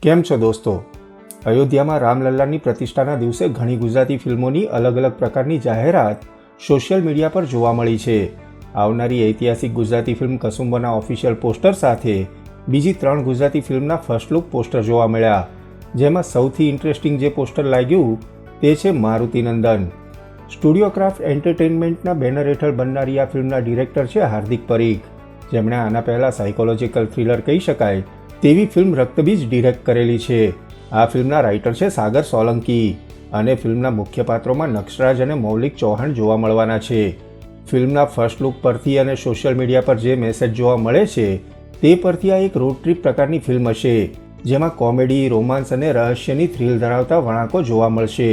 કેમ છો દોસ્તો? અયોધ્યામાં રામલલ્લાની પ્રતિષ્ઠાના દિવસે ઘણી ગુજરાતી ફિલ્મોની અલગ અલગ પ્રકારની જાહેરાત સોશિયલ મીડિયા પર જોવા મળી છે. આવનારી ઐતિહાસિક ગુજરાતી ફિલ્મ કસુંબોના ઓફિશિયલ પોસ્ટર સાથે બીજી 3 ગુજરાતી ફિલ્મના ફર્સ્ટ લુક પોસ્ટર જોવા મળ્યા. જેમાં સૌથી ઇન્ટરેસ્ટિંગ જે પોસ્ટર લાગ્યું તે છે મારુતિનંદન. સ્ટુડિયો ક્રાફ્ટ એન્ટરટેનમેન્ટના બેનર હેઠળ બનનારી આ ફિલ્મના ડિરેક્ટર છે હાર્દિક પરીખ, જેમણે આના પહેલાં સાયકોલોજીકલ થ્રિલર કહી શકાય તેવી ફિલ્મ રક્તબીજ ડિરેક્ટ કરેલી છે. આ ફિલ્મના રાઇટર છે સાગર સોલંકી અને ફિલ્મના મુખ્ય પાત્રોમાં નક્ષરાજ અને મૌલિક ચૌહાણ જોવા મળવાના છે. ફિલ્મના ફર્સ્ટ લુક પરથી અને સોશિયલ મીડિયા પર જે મેસેજ જોવા મળે છે તે પરથી આ એક રોડ ટ્રીપ પ્રકારની ફિલ્મ હશે, જેમાં કોમેડી, રોમાન્સ અને રહસ્યની થ્રિલ ધરાવતા વળાંકો જોવા મળશે.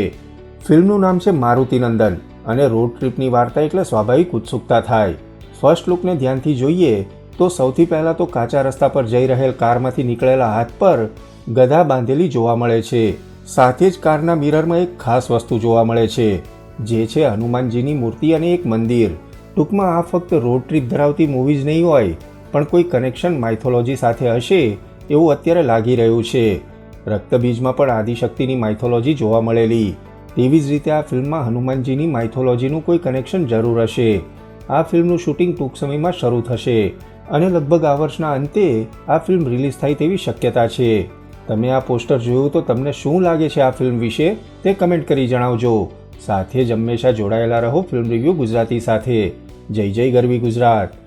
ફિલ્મનું નામ છે મારુતિનંદન અને રોડ ટ્રીપની વાર્તા એટલે સ્વાભાવિક ઉત્સુકતા થાય. ફર્સ્ટ લુકને ધ્યાનથી જોઈએ તો સૌથી પહેલાં તો કાચા રસ્તા પર જઈ રહેલ કારમાંથી નીકળેલા હાથ પર ગદા બાંધેલી જોવા મળે છે. સાથે જ કારના મિરરમાં એક ખાસ વસ્તુ જોવા મળે છે, જે છે હનુમાનજીની મૂર્તિ અને એક મંદિર. ટૂંકમાં આ ફક્ત રોડ ટ્રીપ ધરાવતી મૂવી જ નહીં હોય, પણ કોઈ કનેક્શન માઇથોલોજી સાથે હશે એવું અત્યારે લાગી રહ્યું છે. રક્તબીજમાં પણ આદિશક્તિની માઇથોલોજી જોવા મળેલી, તેવી જ રીતે આ ફિલ્મમાં હનુમાનજીની માઇથોલોજીનું કોઈ કનેક્શન જરૂર હશે. આ ફિલ્મનું શૂટિંગ ટૂંક સમયમાં શરૂ થશે અને લગભગ આ વર્ષના અંતે આ ફિલ્મ રિલીઝ થાય તેવી શક્યતા છે. તમે આ પોસ્ટર જોયું તો તમને શું લાગે છે આ ફિલ્મ વિશે તે કમેન્ટ કરી જણાવજો. સાથે જ હંમેશા જોડાયેલા રહો ફિલ્મ રિવ્યૂ ગુજરાતી સાથે. જય જય ગરવી ગુજરાત.